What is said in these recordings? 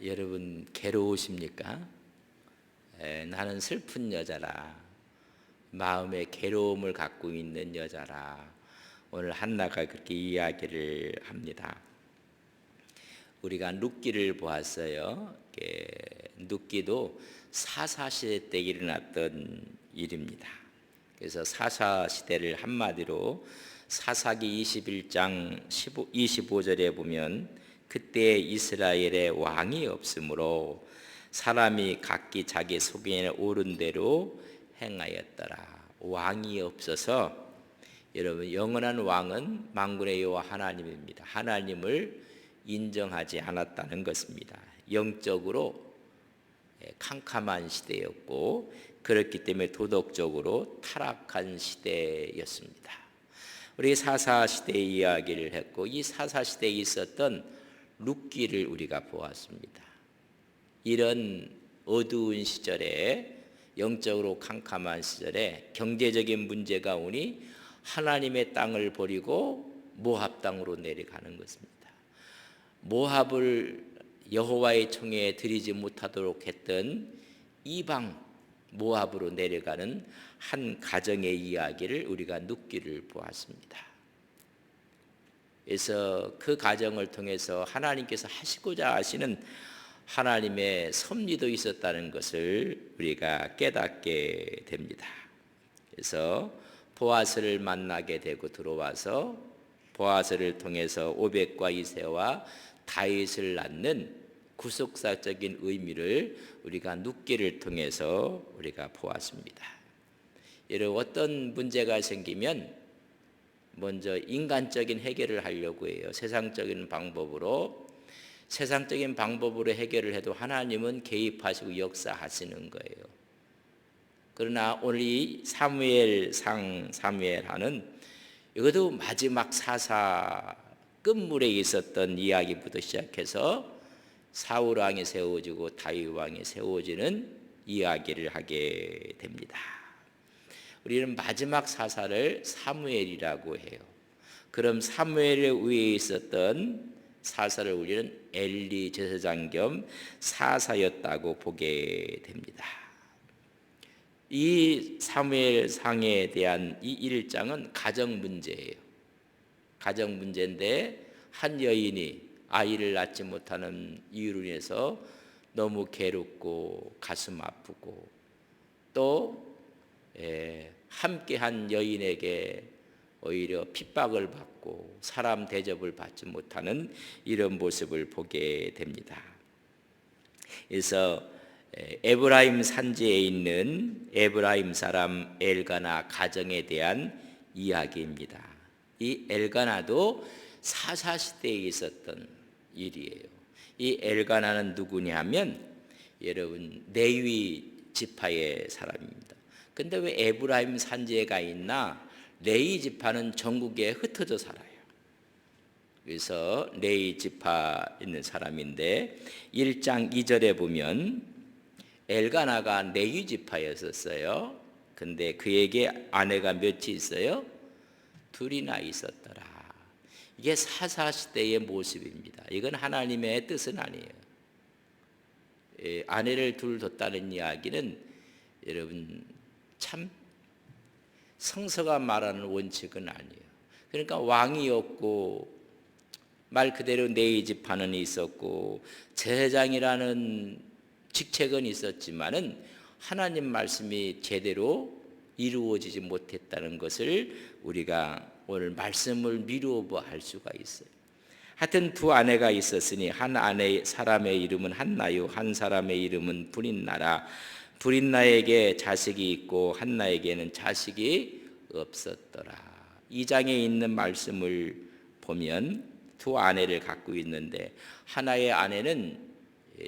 여러분 괴로우십니까? 나는 슬픈 여자라, 마음에 괴로움을 갖고 있는 여자라. 오늘 한나가 그렇게 이야기를 합니다. 우리가 룻기를 보았어요. 룻기도 사사시대 때 일어났던 일입니다. 그래서 사사시대를 한마디로 사사기 21장 25절에 보면, 그때 이스라엘에 왕이 없으므로 사람이 각기 자기 소견에 오른 대로 행하였더라. 왕이 없어서, 여러분, 영원한 왕은 만군의 여호와 하나님입니다. 하나님을 인정하지 않았다는 것입니다. 영적으로 캄캄한 시대였고, 그렇기 때문에 도덕적으로 타락한 시대였습니다. 우리 사사시대 이야기를 했고, 이 사사시대에 있었던 룻기를 우리가 보았습니다. 이런 어두운 시절에, 영적으로 캄캄한 시절에 경제적인 문제가 오니 하나님의 땅을 버리고 모압 땅으로 내려가는 것입니다. 모압을 여호와의 총회에 드리지 못하도록 했던 이방 모압으로 내려가는 한 가정의 이야기를 우리가 룻기를 보았습니다. 그래서 그 가정을 통해서 하나님께서 하시고자 하시는 하나님의 섭리도 있었다는 것을 우리가 깨닫게 됩니다. 그래서 보아스를 만나게 되고 들어와서 보아스를 통해서 오벳과 이새와 다윗을 낳는 구속사적인 의미를 우리가 룻기를 통해서 우리가 보았습니다. 여러분, 어떤 문제가 생기면 먼저 인간적인 해결을 하려고 해요. 세상적인 방법으로 해결을 해도 하나님은 개입하시고 역사하시는 거예요. 그러나 오늘 이 사무엘하는 이것도 마지막 사사 끝물에 있었던 이야기부터 시작해서 사울 왕이 세워지고 다윗 왕이 세워지는 이야기를 하게 됩니다. 우리는 마지막 사사를 사무엘이라고 해요. 그럼 사무엘 위에 있었던 사사를 우리는 엘리 제사장 겸 사사였다고 보게 됩니다. 이 사무엘상에 대한 이 1장은 가정 문제예요. 가정 문제인데, 한 여인이 아이를 낳지 못하는 이유로 인해서 너무 괴롭고 가슴 아프고, 또 함께한 여인에게 오히려 핍박을 받고 사람 대접을 받지 못하는 이런 모습을 보게 됩니다. 그래서 에브라임 산지에 있는 에브라임 사람 엘가나 가정에 대한 이야기입니다. 이 엘가나도 사사시대에 있었던 일이에요. 이 엘가나는 누구냐면, 여러분, 레위 지파의 사람입니다. 근데 왜 에브라임 산지에 가 있나? 레위 지파는 전국에 흩어져 살아요. 그래서 레위 지파 있는 사람인데, 1장 2절에 보면 엘가나가 레위 지파였었어요. 근데 그에게 아내가 몇이 있어요? 둘이나 있었더라. 이게 사사시대의 모습입니다. 이건 하나님의 뜻은 아니에요. 아내를 둘 뒀다는 이야기는, 여러분, 참 성서가 말하는 원칙은 아니에요. 그러니까 왕이 없고, 말 그대로 레위 지파는 있었고, 제사장이라는 직책은 있었지만은 하나님 말씀이 제대로 이루어지지 못했다는 것을 우리가 오늘 말씀을 미루어 할 수가 있어요. 하여튼 두 아내가 있었으니, 한 아내 사람의 이름은 한나요, 한 사람의 이름은 브린나라. 브린나에게 자식이 있고 한나에게는 자식이 없었더라. 이 장에 있는 말씀을 보면 두 아내를 갖고 있는데, 하나의 아내는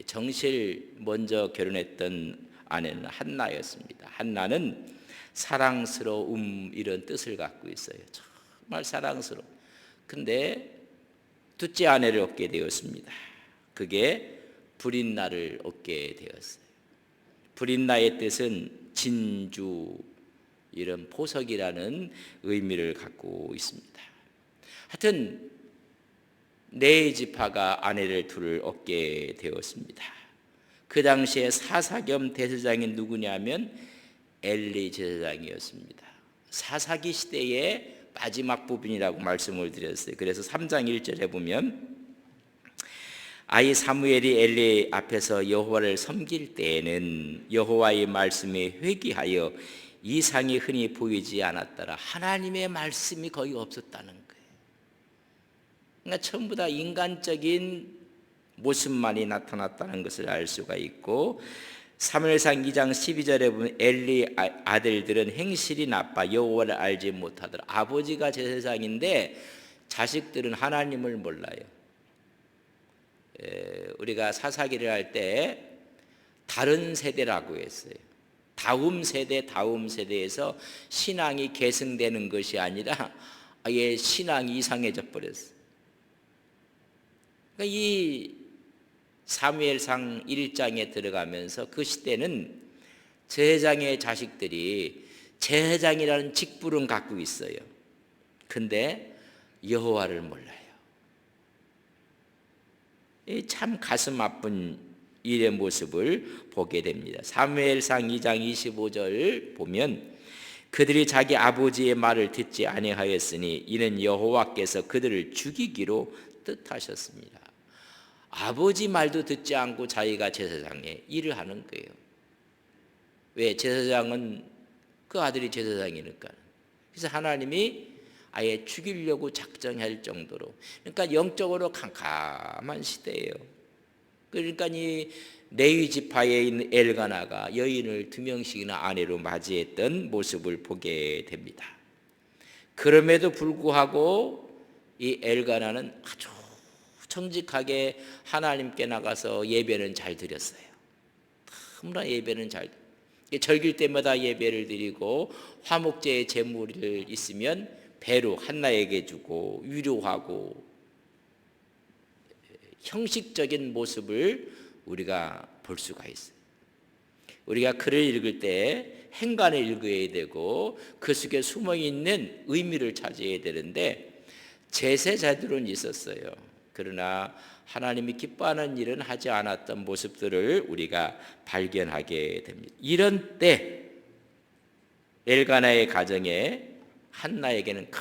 정실 먼저 결혼했던 아내는 한나였습니다. 한나는 사랑스러움, 이런 뜻을 갖고 있어요. 정말 사랑스러워. 근데 둘째 아내를 얻게 되었습니다. 그게 브린나를 얻게 되었어요. 브린나의 뜻은 진주, 이런 보석이라는 의미를 갖고 있습니다. 하여튼 네 지파가 아내를 둘을 얻게 되었습니다. 그 당시에 사사겸 대제사장이 누구냐면 엘리 제사장이었습니다. 사사기 시대의 마지막 부분이라고 말씀을 드렸어요. 그래서 3장 1절에 보면 아이 사무엘이 엘리 앞에서 여호와를 섬길 때에는 여호와의 말씀에 회귀하여 이상이 흔히 보이지 않았더라. 하나님의 말씀이 거의 없었다는 거예요. 그러니까 전부 다 인간적인 모습만이 나타났다는 것을 알 수가 있고, 사무엘상 2장 12절에 보면 엘리 아들들은 행실이 나빠 여호와를 알지 못하더라. 아버지가 제사장인데 자식들은 하나님을 몰라요. 우리가 사사기를 할 때 다른 세대라고 했어요. 다음 세대에서 신앙이 계승되는 것이 아니라 아예 신앙이 이상해져 버렸어요. 그러니까 이 사무엘상 1장에 들어가면서 그 시대는 제사장의 자식들이 제사장이라는 직분은 갖고 있어요. 근데 여호와를 몰라요. 참 가슴 아픈 일의 모습을 보게 됩니다. 사무엘상 2장 25절 보면 그들이 자기 아버지의 말을 듣지 아니하였으니 이는 여호와께서 그들을 죽이기로 뜻하셨습니다. 아버지 말도 듣지 않고 자기가 제사장의 일을 하는 거예요. 왜? 제사장은 그 아들이 제사장이니까. 그래서 하나님이 아예 죽이려고 작정할 정도로, 그러니까 영적으로 캄캄한 시대예요. 그러니까 이 레위 지파에 있는 엘가나가 여인을 2명씩이나 아내로 맞이했던 모습을 보게 됩니다. 그럼에도 불구하고 이 엘가나는 아주 정직하게 하나님께 나가서 예배는 잘 드렸어요. 너무나 예배는 잘, 절길 때마다 예배를 드리고 화목제의 제물이 있으면 배로 한나에게 주고 위로하고, 형식적인 모습을 우리가 볼 수가 있어요. 우리가 글을 읽을 때 행간을 읽어야 되고 그 속에 숨어있는 의미를 찾아야 되는데 제사자들은 있었어요. 그러나 하나님이 기뻐하는 일은 하지 않았던 모습들을 우리가 발견하게 됩니다. 이런 때 엘가나의 가정에 한나에게는 큰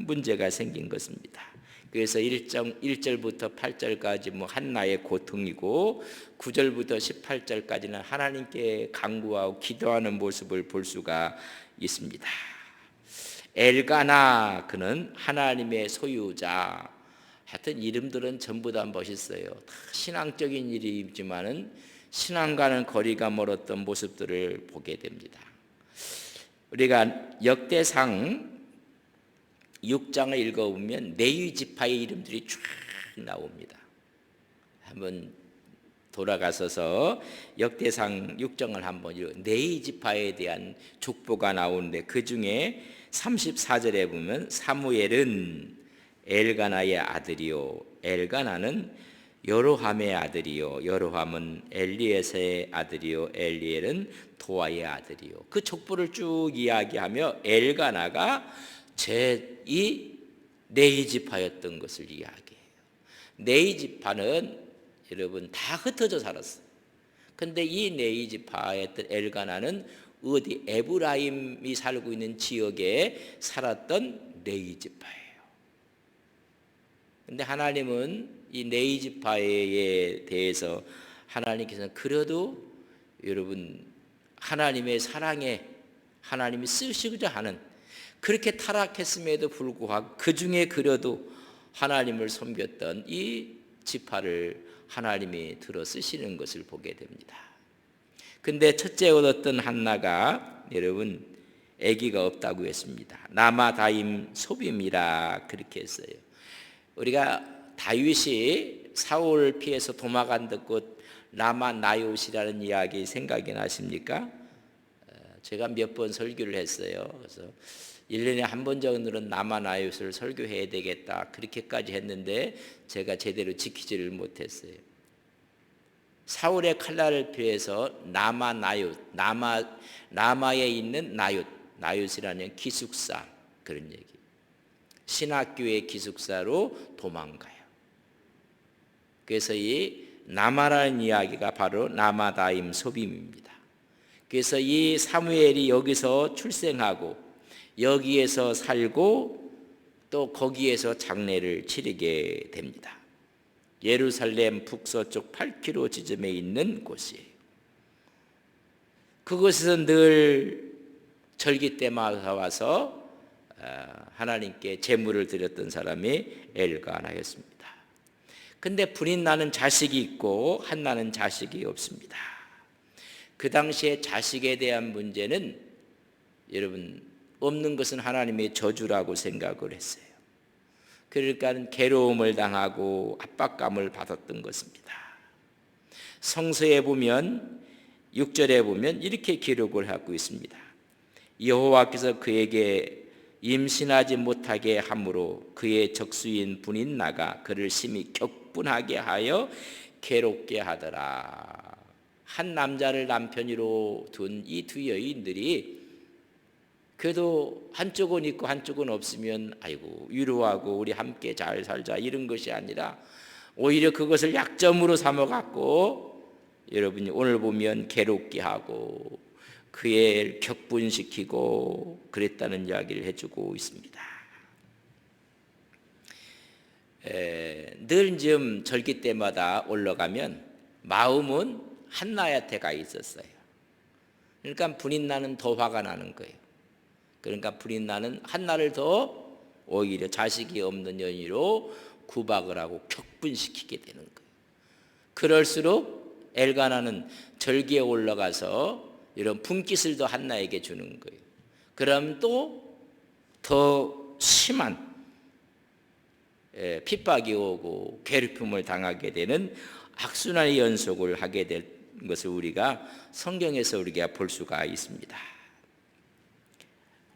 문제가 생긴 것입니다. 그래서 1절부터 8절까지 한나의 고통이고 9절부터 18절까지는 하나님께 간구하고 기도하는 모습을 볼 수가 있습니다. 엘가나, 그는 하나님의 소유자. 하여튼 이름들은 전부 다 멋있어요. 다 신앙적인 일이지만은 신앙과는 거리가 멀었던 모습들을 보게 됩니다. 우리가 역대상 6장을 읽어보면 레위 지파의 이름들이 쫙 나옵니다. 한번 돌아가서서 역대상 6장을 한번 읽어. 레위 지파에 대한 족보가 나오는데 그 중에 34절에 보면 사무엘은 엘가나의 아들이요 엘가나는 여로함의 아들이요 여로함은 엘리에서의 아들이요 엘리엘은 도아의 아들이요. 그 족보를 쭉 이야기하며 엘가나가 제2 네이 지파였던 것을 이야기해요. 네이 지파는 여러분 다 흩어져 살았어요. 근데 이 네이 지파였던 엘가나는 어디 에브라임이 살고 있는 지역에 살았던 네이 지파예요. 근데 하나님은 이 네이 지파에 대해서 하나님께서는 그래도 여러분 하나님의 사랑에 하나님이 쓰시고자 하는, 그렇게 타락했음에도 불구하고 그 중에 그래도 하나님을 섬겼던 이 지파를 하나님이 들어 쓰시는 것을 보게 됩니다. 근데 첫째 얻었던 한나가 여러분 아기가 없다고 했습니다. 나마다임 소빔이라 그렇게 했어요. 우리가 다윗이 사울을 피해서 도망간 듣고 라마 나요시라는 이야기 생각이 나십니까? 제가 몇 번 설교를 했어요. 그래서 1년에 한 번 정도는 나마 나요시를 설교해야 되겠다 그렇게까지 했는데 제가 제대로 지키지를 못했어요. 사울의 칼날을 피해서 나마에 있는 나요시라는 기숙사, 그런 얘기. 신학교의 기숙사로 도망가요. 그래서 이 나마라는 이야기가 바로 나마다임 소빔입니다. 그래서 이 사무엘이 여기서 출생하고 여기에서 살고 또 거기에서 장례를 치르게 됩니다. 예루살렘 북서쪽 8km 지점에 있는 곳이에요. 그곳에서 늘 절기 때마다 와서 하나님께 제물을 드렸던 사람이 엘가나였습니다. 근데 불이 나는 자식이 있고 한나는 자식이 없습니다. 그 당시에 자식에 대한 문제는 여러분 없는 것은 하나님의 저주라고 생각을 했어요. 그러니까 괴로움을 당하고 압박감을 받았던 것입니다. 성서에 보면 6절에 보면 이렇게 기록을 하고 있습니다. 여호와께서 그에게 임신하지 못하게 함으로 그의 적수인 분인나가 그를 심히 격분하게 하여 괴롭게 하더라. 한 남자를 남편으로 둔 이 두 여인들이 그래도 한쪽은 있고 한쪽은 없으면 아이고 위로하고 우리 함께 잘 살자 이런 것이 아니라 오히려 그것을 약점으로 삼아갖고 여러분이 오늘 보면 괴롭게 하고 그의 격분시키고 그랬다는 이야기를 해주고 있습니다. 늘 좀 절기 때마다 올라가면 마음은 한나한테 가 있었어요. 그러니까 분인나는 더 화가 나는 거예요. 그러니까 분인나는 한나를 더 오히려 자식이 없는 연유로 구박을 하고 격분시키게 되는 거예요. 그럴수록 엘가나는 절기에 올라가서 이런 분깃을 더 한나에게 주는 거예요. 그럼 또 더 심한 핍박이 오고 괴롭힘을 당하게 되는 악순환의 연속을 하게 될 것을 우리가 성경에서 우리가 볼 수가 있습니다.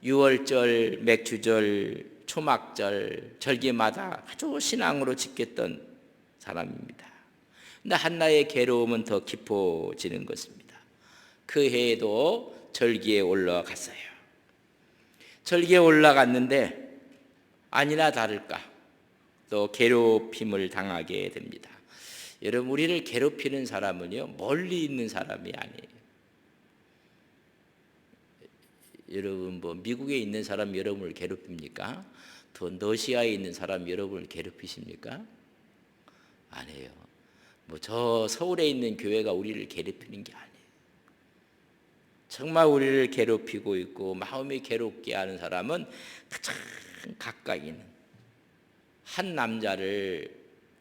유월절, 맥주절, 초막절, 절기마다 아주 신앙으로 지켰던 사람입니다. 근데 한나의 괴로움은 더 깊어지는 것입니다. 그 해에도 절기에 올라갔어요. 절기에 올라갔는데 아니나 다를까 또 괴롭힘을 당하게 됩니다. 여러분 우리를 괴롭히는 사람은요 멀리 있는 사람이 아니에요. 여러분 뭐 미국에 있는 사람 여러분을 괴롭힙니까? 또 러시아에 있는 사람 여러분을 괴롭히십니까? 아니에요. 뭐 저 서울에 있는 교회가 우리를 괴롭히는 게 아니에요. 정말 우리를 괴롭히고 있고 마음이 괴롭게 하는 사람은 가장 가까이 있는 한 남자를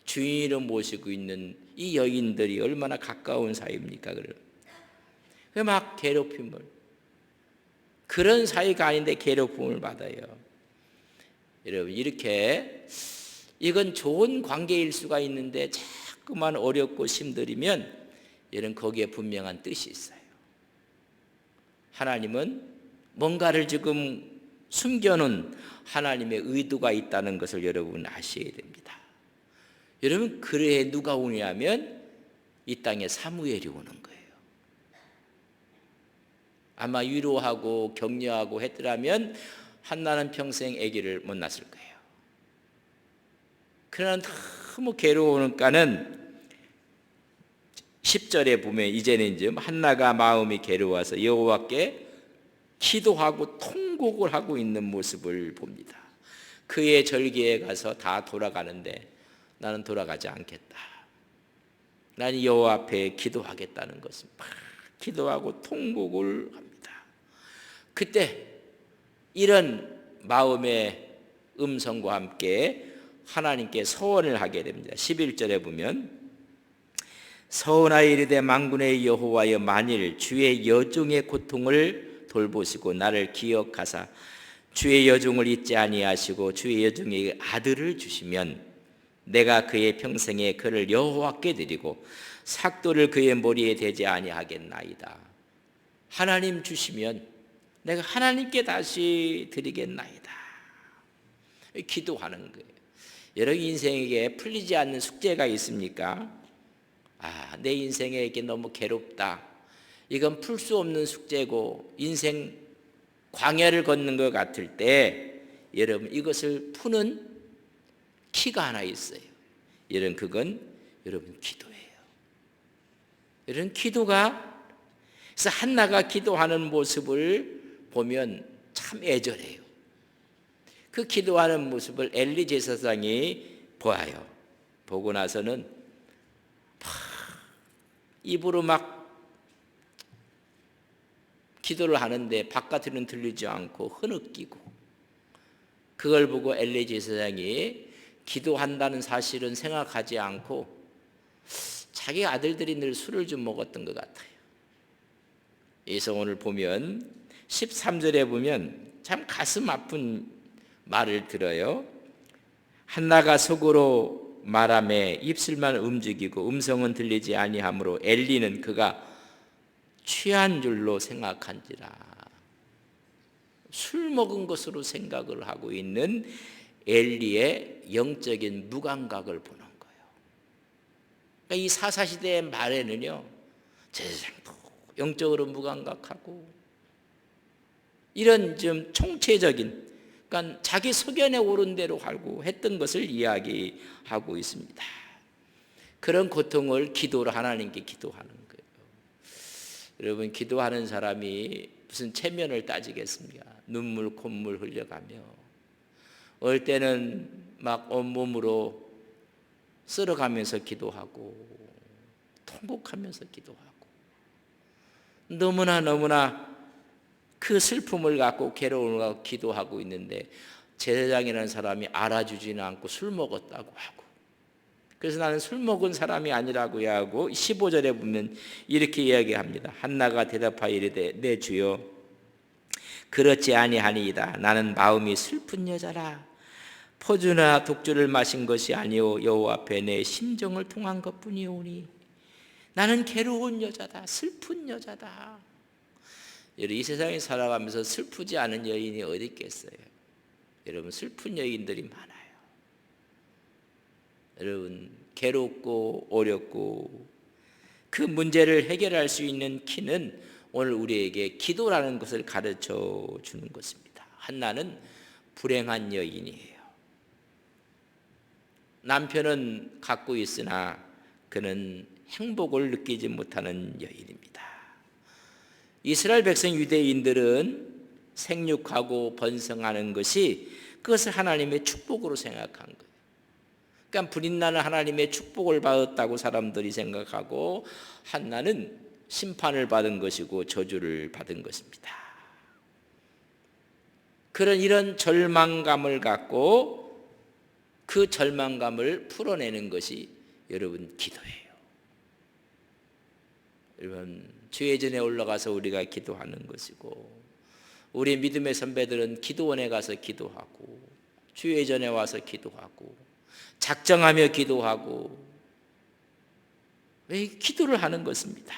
주인으로 모시고 있는 이 여인들이 얼마나 가까운 사이입니까? 막 괴롭힘을 그런 사이가 아닌데 괴롭힘을 받아요. 여러분 이렇게 이건 좋은 관계일 수가 있는데 자꾸만 어렵고 힘들이면 여러분 거기에 분명한 뜻이 있어요. 하나님은 뭔가를 지금 숨겨놓은 하나님의 의도가 있다는 것을 여러분 아셔야 됩니다. 여러분 그래 누가 오냐면 이 땅에 사무엘이 오는 거예요. 아마 위로하고 격려하고 했더라면 한나는 평생 아기를 못 낳았을 거예요. 그러나 너무 괴로우니까는 10절에 보면 이제는 좀 한나가 마음이 괴로워서 여호와께 기도하고 통곡을 하고 있는 모습을 봅니다. 그의 절기에 가서 다 돌아가는데 나는 돌아가지 않겠다. 나는 여호와 앞에 기도하겠다는 것은 막 기도하고 통곡을 합니다. 그때 이런 마음의 음성과 함께 하나님께 서원을 하게 됩니다. 11절에 보면 서원하여 이르되 만군의 여호와여 만일 주의 여종의 고통을 돌보시고 나를 기억하사 주의 여종을 잊지 아니하시고 주의 여종에게 아들을 주시면 내가 그의 평생에 그를 여호와께 드리고 삭도를 그의 머리에 대지 아니하겠나이다. 하나님 주시면 내가 하나님께 다시 드리겠나이다. 기도하는 거예요. 여러분 인생에게 풀리지 않는 숙제가 있습니까? 내 인생에 이게 너무 괴롭다. 이건 풀 수 없는 숙제고 인생 광야를 걷는 것 같을 때 여러분 이것을 푸는 키가 하나 있어요. 여러분 그건 여러분 기도예요. 이런 기도가, 그래서 한나가 기도하는 모습을 보면 참 애절해요. 그 기도하는 모습을 엘리 제사장이 보아요. 보고 나서는 입으로 막 기도를 하는데 바깥으로는 들리지 않고 흐느끼고, 그걸 보고 엘리 제사장이 기도한다는 사실은 생각하지 않고 자기 아들들이 늘 술을 좀 먹었던 것 같아요. 그래서 오늘 보면 13절에 보면 참 가슴 아픈 말을 들어요. 한나가 속으로 말하매 입술만 움직이고 음성은 들리지 아니하므로 엘리는 그가 취한 줄로 생각한지라. 술 먹은 것으로 생각을 하고 있는 엘리의 영적인 무감각을 보는 거예요. 그러니까 이 사사시대의 말에는요, 제사장도 영적으로 무감각하고 이런 좀 총체적인, 그러니까 자기 소견에 오른 대로 하고 했던 것을 이야기하고 있습니다. 그런 고통을 기도로 하나님께 기도하는 거예요. 여러분, 기도하는 사람이 무슨 체면을 따지겠습니까? 눈물 콧물 흘려가며 어떨 때는 막 온몸으로 쓸어가면서 기도하고 통곡하면서 기도하고 너무나 그 슬픔을 갖고 괴로움을 갖고 기도하고 있는데 제사장이라는 사람이 알아주지는 않고 술 먹었다고 하고, 그래서 나는 술 먹은 사람이 아니라고 하고 15절에 보면 이렇게 이야기합니다. 한나가 대답하여 이르되 내 주여 그렇지 아니하니이다. 나는 마음이 슬픈 여자라. 포주나 독주를 마신 것이 아니오 여호와 앞에 내 심정을 통한 것뿐이오니 나는 괴로운 여자다. 슬픈 여자다. 이 세상에 살아가면서 슬프지 않은 여인이 어디 있겠어요? 여러분, 슬픈 여인들이 많아요. 여러분, 괴롭고 어렵고 그 문제를 해결할 수 있는 키는 오늘 우리에게 기도라는 것을 가르쳐 주는 것입니다. 한나는 불행한 여인이에요. 남편은 갖고 있으나 그는 행복을 느끼지 못하는 여인입니다. 이스라엘 백성 유대인들은 생육하고 번성하는 것이, 그것을 하나님의 축복으로 생각한 거예요. 그러니까 불임나는 하나님의 축복을 받았다고 사람들이 생각하고, 한나는 심판을 받은 것이고 저주를 받은 것입니다. 이런 절망감을 갖고 그 절망감을 풀어내는 것이 여러분 기도예요. 여러분, 주의전에 올라가서 우리가 기도하는 것이고, 우리 믿음의 선배들은 기도원에 가서 기도하고 주의전에 와서 기도하고 작정하며 기도하고, 왜 기도를 하는 것입니다.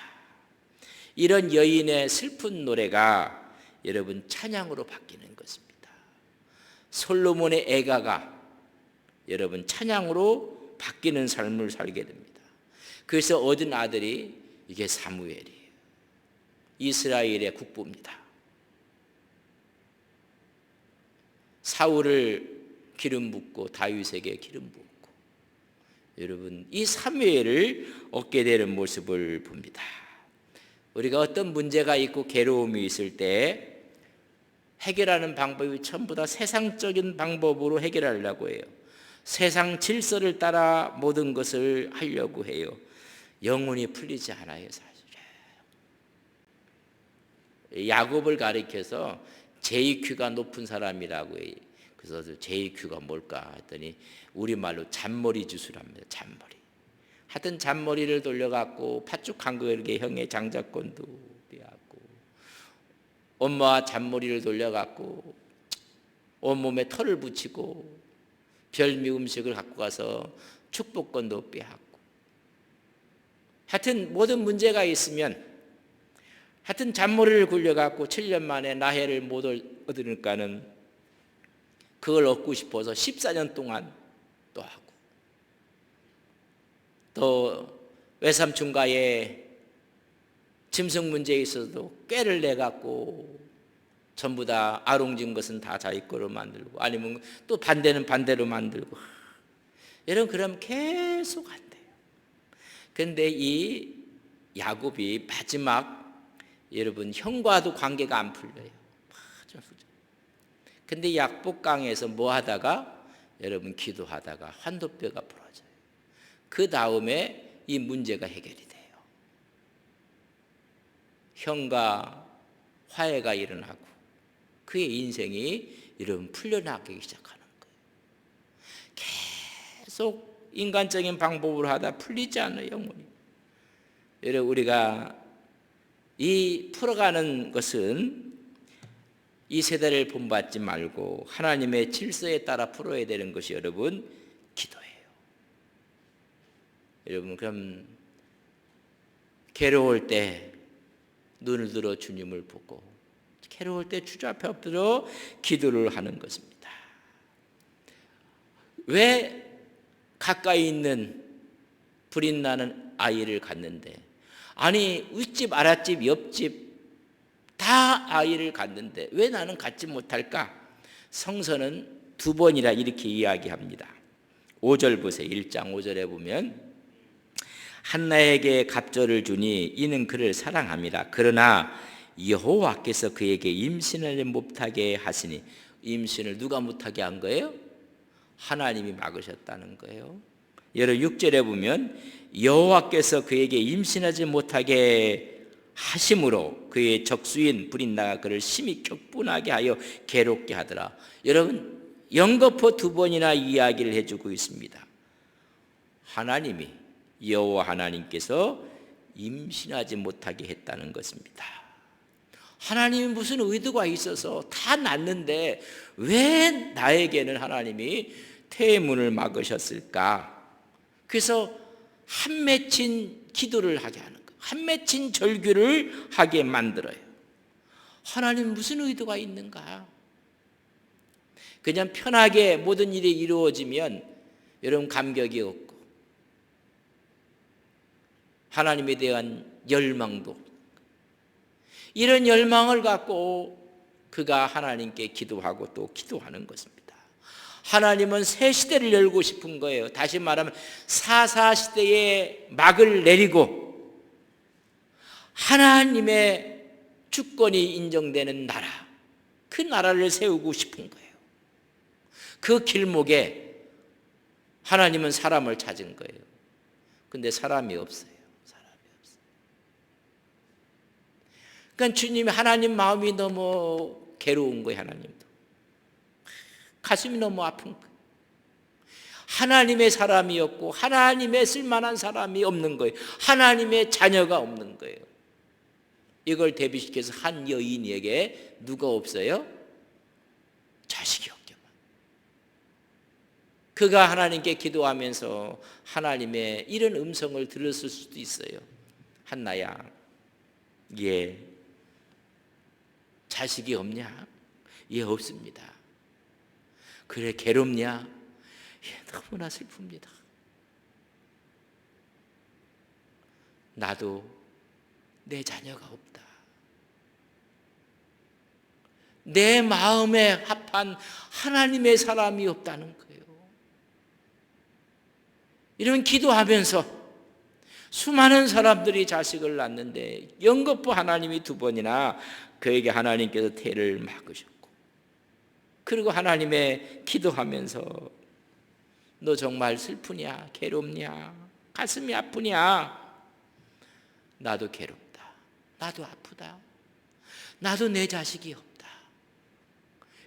이런 여인의 슬픈 노래가 여러분 찬양으로 바뀌는 것입니다. 솔로몬의 애가가 여러분 찬양으로 바뀌는 삶을 살게 됩니다. 그래서 얻은 아들이 이게 사무엘이에요. 이스라엘의 국부입니다. 사울을 기름 붓고 다윗에게 기름 부었고, 여러분 이 사무엘을 얻게 되는 모습을 봅니다. 우리가 어떤 문제가 있고 괴로움이 있을 때 해결하는 방법이 전부 다 세상적인 방법으로 해결하려고 해요. 세상 질서를 따라 모든 것을 하려고 해요. 영혼이 풀리지 않아요, 사실. 야곱을 가리켜서 JQ가 높은 사람이라고 해요. 그래서 JQ가 뭘까 했더니 우리말로 잔머리 주술합니다. 잔머리. 하여튼 잔머리를 돌려갖고 팥죽한 거에게 형의 장자권도 빼앗고, 엄마와 잔머리를 돌려갖고 온몸에 털을 붙이고 별미 음식을 갖고 가서 축복권도 빼앗고, 하여튼 모든 문제가 있으면 하여튼 잔머리를 굴려갖고 7년 만에 나해를 못 얻으니까는 그걸 얻고 싶어서 14년 동안 또 하고, 또 외삼촌과의 짐승 문제에 있어서도 꾀를 내갖고 전부 다 아롱진 것은 다 자기 거로 만들고, 아니면 또 반대는 반대로 만들고, 여러분 그럼 계속 안 돼요. 근데 이 야곱이 마지막 여러분 형과도 관계가 안 풀려요. 근데 약복강에서 뭐 하다가 여러분 기도하다가 환도뼈가 부러져요. 그 다음에 이 문제가 해결이 돼요. 형과 화해가 일어나고 그의 인생이 여러분 풀려나가기 시작하는 거예요. 계속 인간적인 방법으로 하다 풀리지 않아요, 영혼이. 여러분 우리가 이 풀어가는 것은 이 세대를 본받지 말고 하나님의 질서에 따라 풀어야 되는 것이 여러분 기도예요. 여러분 그럼 괴로울 때 눈을 들어 주님을 보고 괴로울 때 주저 앞에 엎드려 기도를 하는 것입니다. 왜 가까이 있는 불이 나는 아이를 갖는데 아니 윗집 아랫집 옆집 다 아이를 갖는데 왜 나는 갖지 못할까? 성서는 두 번이라 이렇게 이야기합니다. 5절 보세요. 1장 5절에 보면 한나에게 갑절을 주니 이는 그를 사랑합니다. 그러나 여호와께서 그에게 임신을 못하게 하시니 임신을 누가 못하게 한 거예요? 하나님이 막으셨다는 거예요. 여러분 6절에 보면 여호와께서 그에게 임신하지 못하게 하심으로 그의 적수인 브린나가 그를 심히 격분하게 하여 괴롭게 하더라. 여러분 연거푸 두 번이나 이야기를 해주고 있습니다. 하나님이 여호와 하나님께서 임신하지 못하게 했다는 것입니다. 하나님이 무슨 의도가 있어서 다 낳는데 왜 나에게는 하나님이 태문을 막으셨을까? 그래서 한 맺힌 기도를 하게 하는 거예요. 한 맺힌 절규를 하게 만들어요. 하나님 무슨 의도가 있는가? 그냥 편하게 모든 일이 이루어지면 여러분 감격이 없고 하나님에 대한 열망도 없고 이런 열망을 갖고 그가 하나님께 기도하고 또 기도하는 것입니다. 하나님은 새 시대를 열고 싶은 거예요. 다시 말하면 사사시대의 막을 내리고 하나님의 주권이 인정되는 나라, 그 나라를 세우고 싶은 거예요. 그 길목에 하나님은 사람을 찾은 거예요. 근데 사람이 없어요. 그러니까 주님이 하나님 마음이 너무 괴로운 거예요. 하나님도 가슴이 너무 아픈 거예요. 하나님의 사람이 없고 하나님의 쓸만한 사람이 없는 거예요. 하나님의 자녀가 없는 거예요. 이걸 대비시켜서 한 여인에게 누가 없어요? 자식이 없게만. 그가 하나님께 기도하면서 하나님의 이런 음성을 들었을 수도 있어요. 한나야, 예, 자식이 없냐? 예, 없습니다. 그래, 괴롭냐? 예, 너무나 슬픕니다. 나도 내 자녀가 없다. 내 마음에 합한 하나님의 사람이 없다는 거예요. 이런 기도하면서 수많은 사람들이 자식을 낳는데 연거푸 하나님이 두 번이나 그에게 하나님께서 태를 막으셨고, 그리고 하나님의 기도하면서 너 정말 슬프냐? 괴롭냐? 가슴이 아프냐? 나도 괴롭다. 나도 아프다. 나도 내 자식이 없다.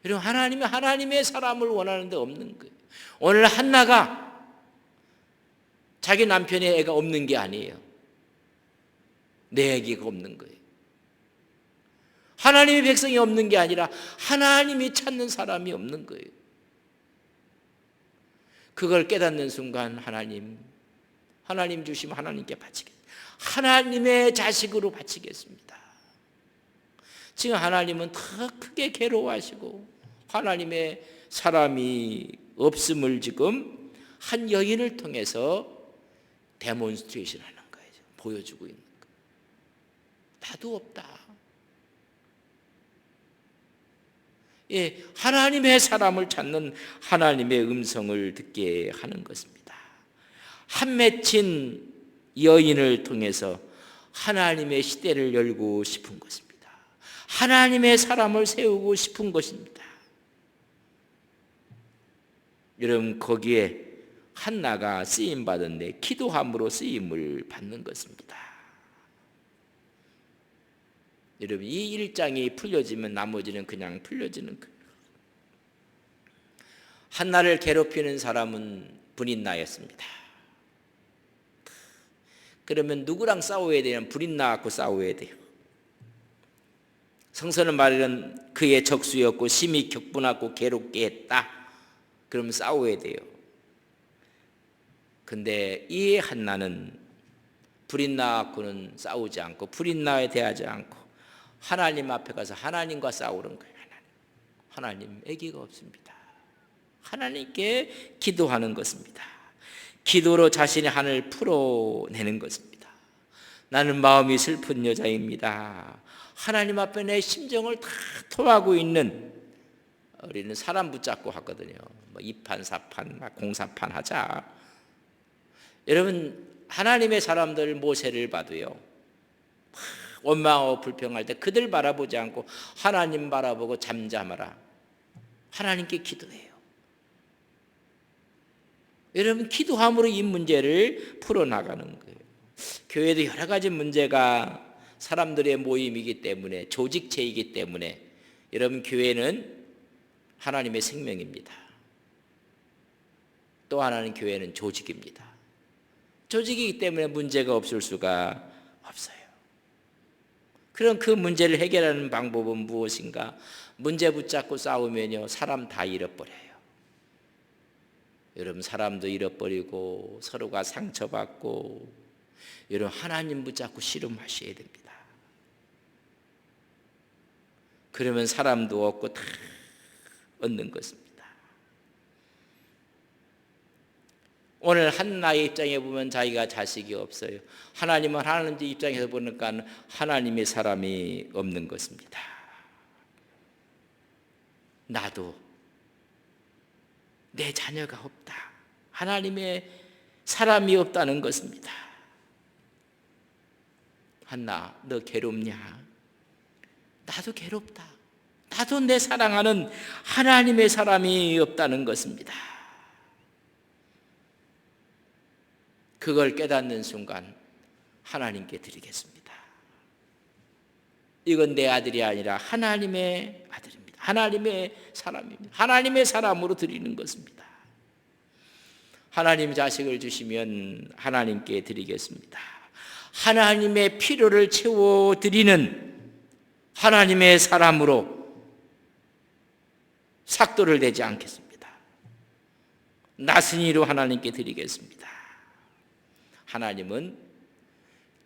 여러분, 하나님이 하나님의 사람을 원하는데 없는 거예요. 오늘 한나가 자기 남편의 애가 없는 게 아니에요. 내 애기가 없는 거예요. 하나님의 백성이 없는 게 아니라 하나님이 찾는 사람이 없는 거예요. 그걸 깨닫는 순간 하나님 주시면 하나님께 바치겠습니다. 하나님의 자식으로 바치겠습니다. 지금 하나님은 더 크게 괴로워하시고 하나님의 사람이 없음을 지금 한 여인을 통해서 데몬스트레이션 하는 거예요. 보여주고 있는 거예요. 나도 없다. 예, 하나님의 사람을 찾는 하나님의 음성을 듣게 하는 것입니다. 한 맺힌 여인을 통해서 하나님의 시대를 열고 싶은 것입니다. 하나님의 사람을 세우고 싶은 것입니다. 여러분, 거기에 한나가 쓰임받은데 기도함으로 쓰임을 받는 것입니다. 여러분, 이 1장이 풀려지면 나머지는 그냥 풀려지는 거예요. 한나를 괴롭히는 사람은 브린나였습니다. 그러면 누구랑 싸워야 되냐면 브린나하고 싸워야 돼요. 성서는 말하는 그의 적수였고 심히 격분하고 괴롭게 했다. 그러면 싸워야 돼요. 근데 이 한나는 브린나하고는 싸우지 않고 브린나에 대하지 않고 하나님 앞에 가서 하나님과 싸우는 거예요. 하나님 애기가 없습니다. 하나님께 기도하는 것입니다. 기도로 자신의 한을 풀어내는 것입니다. 나는 마음이 슬픈 여자입니다. 하나님 앞에 내 심정을 다 토하고 있는, 우리는 사람 붙잡고 하거든요. 뭐 2판, 4판, 공사판 하자. 여러분, 하나님의 사람들 모세를 봐도요, 원망하고 불평할 때 그들 바라보지 않고 하나님 바라보고 잠잠하라. 하나님께 기도해요. 여러분, 기도함으로 이 문제를 풀어나가는 거예요. 교회도 여러 가지 문제가 사람들의 모임이기 때문에, 조직체이기 때문에, 여러분, 교회는 하나님의 생명입니다. 또 하나는 교회는 조직입니다. 조직이기 때문에 문제가 없을 수가 없어요. 그럼 그 문제를 해결하는 방법은 무엇인가? 문제 붙잡고 싸우면요, 사람 다 잃어버려요. 여러분, 사람도 잃어버리고 서로가 상처받고, 여러분, 하나님 붙잡고 씨름하셔야 됩니다. 그러면 사람도 얻고 다 얻는 것입니다. 오늘 한나의 입장에 보면 자기가 자식이 없어요. 하나님은 하나님 입장에서 보니까 하나님의 사람이 없는 것입니다. 나도 내 자녀가 없다. 하나님의 사람이 없다는 것입니다. 한나, 너 괴롭냐? 나도 괴롭다. 나도 내 사랑하는 하나님의 사람이 없다는 것입니다. 그걸 깨닫는 순간 하나님께 드리겠습니다. 이건 내 아들이 아니라 하나님의 아들입니다. 하나님의 사람입니다. 하나님의 사람으로 드리는 것입니다. 하나님 자식을 주시면 하나님께 드리겠습니다. 하나님의 필요를 채워드리는 하나님의 사람으로 삭도를 내지 않겠습니다. 나순이로 하나님께 드리겠습니다. 하나님은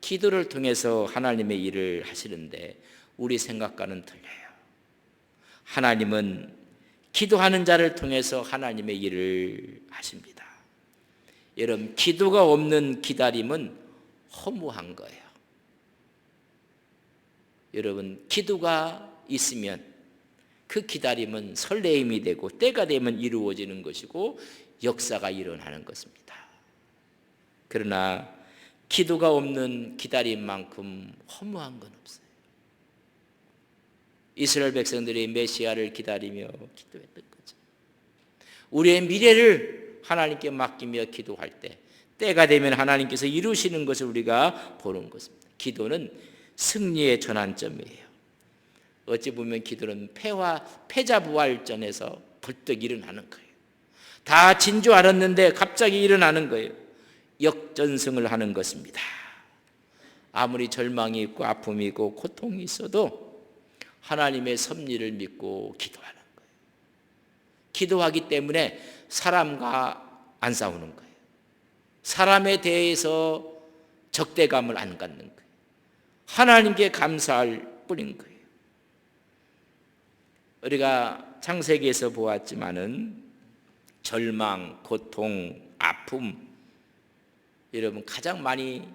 기도를 통해서 하나님의 일을 하시는데 우리 생각과는 틀려요. 하나님은 기도하는 자를 통해서 하나님의 일을 하십니다. 여러분, 기도가 없는 기다림은 허무한 거예요. 여러분, 기도가 있으면 그 기다림은 설레임이 되고 때가 되면 이루어지는 것이고 역사가 일어나는 것입니다. 그러나 기도가 없는 기다림만큼 허무한 건 없어요. 이스라엘 백성들이 메시아를 기다리며 기도했던 거죠. 우리의 미래를 하나님께 맡기며 기도할 때 때가 되면 하나님께서 이루시는 것을 우리가 보는 것입니다. 기도는 승리의 전환점이에요. 어찌 보면 기도는 패자부활전에서 벌떡 일어나는 거예요. 다 진 줄 알았는데 갑자기 일어나는 거예요. 역전승을 하는 것입니다. 아무리 절망이 있고 아픔이 있고 고통이 있어도 하나님의 섭리를 믿고 기도하는 거예요. 기도하기 때문에 사람과 안 싸우는 거예요. 사람에 대해서 적대감을 안 갖는 거예요. 하나님께 감사할 뿐인 거예요. 우리가 창세기에서 보았지만은 절망, 고통, 아픔, 여러분 가장 많이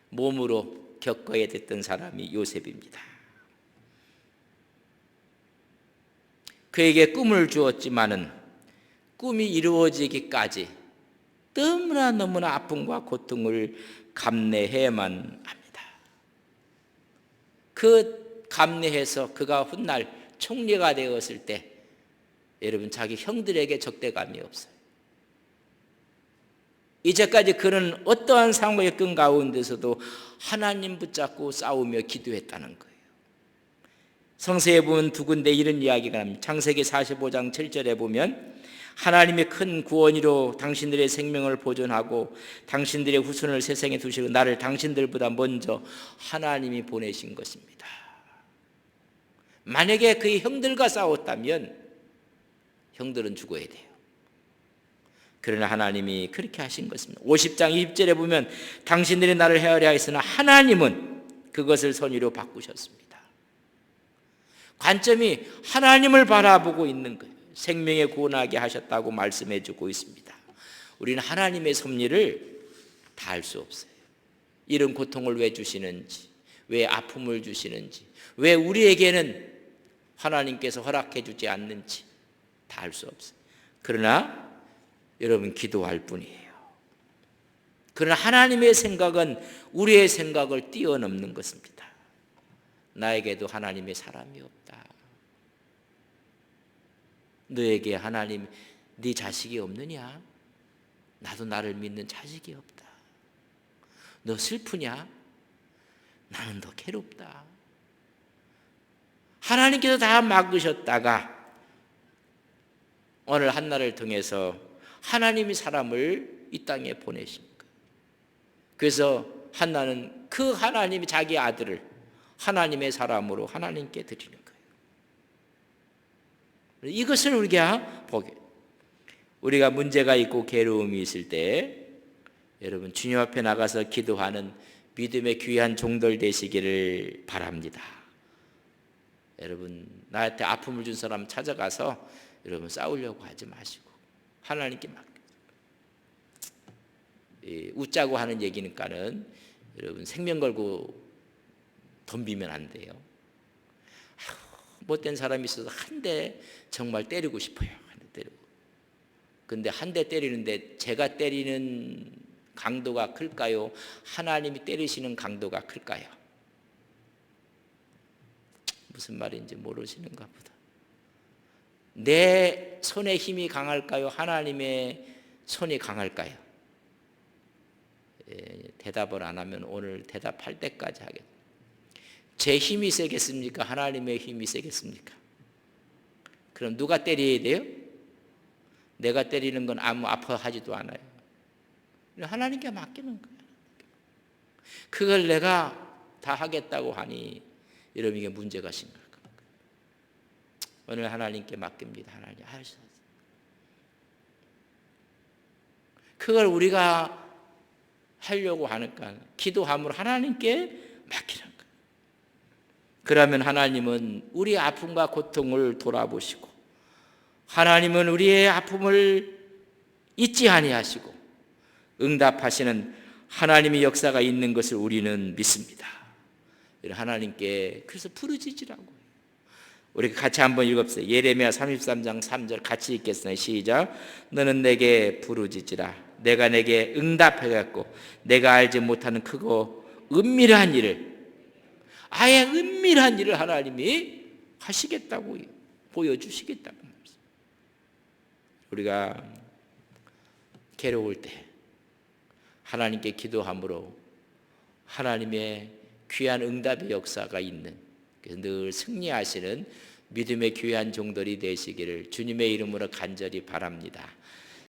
몸으로 겪어야 됐던 사람이 요셉입니다. 그에게 꿈을 주었지만은 꿈이 이루어지기까지 너무나 아픔과 고통을 감내해야만 합니다. 그 감내해서 그가 훗날 총리가 되었을 때 여러분 자기 형들에게 적대감이 없어요. 이제까지 그는 어떠한 상황에 겪은 가운데서도 하나님 붙잡고 싸우며 기도했다는 거예요. 성서에 보면 두 군데 이런 이야기가 납니다. 창세기 45장 7절에 보면 하나님의 큰 구원이로 당신들의 생명을 보존하고 당신들의 후손을 세상에 두시고 나를 당신들보다 먼저 하나님이 보내신 것입니다. 만약에 그의 형들과 싸웠다면 형들은 죽어야 돼요. 그러나 하나님이 그렇게 하신 것입니다. 50장 20절에 보면 당신들이 나를 헤아려 하였으나 하나님은 그것을 선의로 바꾸셨습니다. 관점이 하나님을 바라보고 있는 거예요. 생명에 구원하게 하셨다고 말씀해 주고 있습니다. 우리는 하나님의 섭리를 다 알 수 없어요. 이런 고통을 왜 주시는지, 왜 아픔을 주시는지, 왜 우리에게는 하나님께서 허락해 주지 않는지 다 알 수 없어요. 그러나 여러분 기도할 뿐이에요. 그러나 하나님의 생각은 우리의 생각을 뛰어넘는 것입니다. 나에게도 하나님의 사람이 없다. 너에게 하나님, 네 자식이 없느냐? 나도 나를 믿는 자식이 없다. 너 슬프냐? 나는 더 괴롭다. 하나님께서 다 막으셨다가 오늘 한나를 통해서 하나님이 사람을 이 땅에 보내신 거예요. 그래서 한나는 그 하나님이 자기 아들을 하나님의 사람으로 하나님께 드리는 거예요. 이것을 우리가 보게. 우리가 문제가 있고 괴로움이 있을 때 여러분 주님 앞에 나가서 기도하는 믿음의 귀한 종들 되시기를 바랍니다. 여러분 나한테 아픔을 준 사람 찾아가서 여러분 싸우려고 하지 마시고 하나님께 맡겨. 웃자고 하는 얘기니까는 여러분 생명 걸고 덤비면 안 돼요. 못된 사람이 있어서 한 대 정말 때리고 싶어요. 한 대 때리고. 근데 한 대 때리는데 제가 때리는 강도가 클까요? 하나님이 때리시는 강도가 클까요? 무슨 말인지 모르시는가 보다. 내 손의 힘이 강할까요? 하나님의 손이 강할까요? 대답을 안 하면 오늘 대답할 때까지 하겠습니다. 제 힘이 세겠습니까? 하나님의 힘이 세겠습니까? 그럼 누가 때려야 돼요? 내가 때리는 건 아무 아파하지도 않아요. 하나님께 맡기는 거예요. 그걸 내가 다 하겠다고 하니 여러분 이게 문제가 심각합니다. 오늘 하나님께 맡깁니다. 하나님 하셔서 그걸 우리가 하려고 하니까 기도함으로 하나님께 맡기는 거예요. 그러면 하나님은 우리의 아픔과 고통을 돌아보시고 하나님은 우리의 아픔을 잊지 아니하시고 응답하시는 하나님의 역사가 있는 것을 우리는 믿습니다. 하나님께 그래서 부르짖으라고. 우리 같이 한번 읽읍시다. 예레미야 33장 3절 같이 읽겠습니다. 시작. 너는 내게 부르짖으라. 내가 내게 응답하겠고 내가 알지 못하는 크고 은밀한 일을 아예 은밀한 일을 하나님이 하시겠다고 보여주시겠다고 합니다. 우리가 괴로울 때 하나님께 기도함으로 하나님의 귀한 응답의 역사가 있는 그래서 늘 승리하시는 믿음의 귀한 종들이 되시기를 주님의 이름으로 간절히 바랍니다.